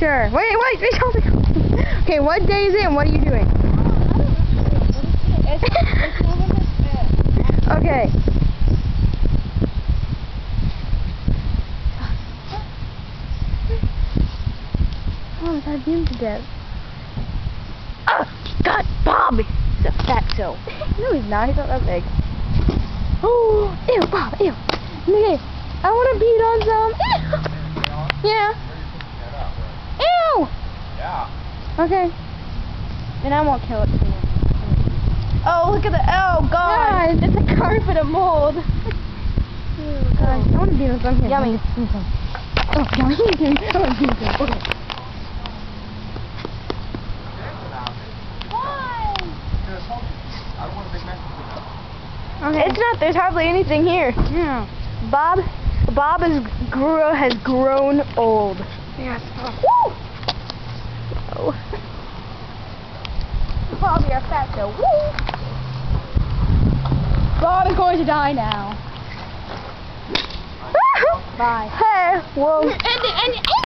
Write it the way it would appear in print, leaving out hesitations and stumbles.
Sure. Wait, okay, what day is it and what are you doing? Okay. Oh, it's had him to death. Oh, God, Bob! He's a fatso. No, he's not. He's not that big. Oh, ew, Bob, ew. Okay, I want to beat on some. Ew. Yeah. Ew. Yeah. Okay. And I won't kill it too. Oh, look at the, oh, God. God. It's a carpet of mold. Oh, God. I want to beat on some here. Yummy. Give me some. Oh, yummy. I want to beat on some. Okay. I don't want a big mess with that. Okay. It's not, there's hardly anything here. Yeah. Bob has grown old. Yes. Woo! Oh. Bob, you're a fatso. Woo! Bob is going to die now. Bye. Hey, whoa. And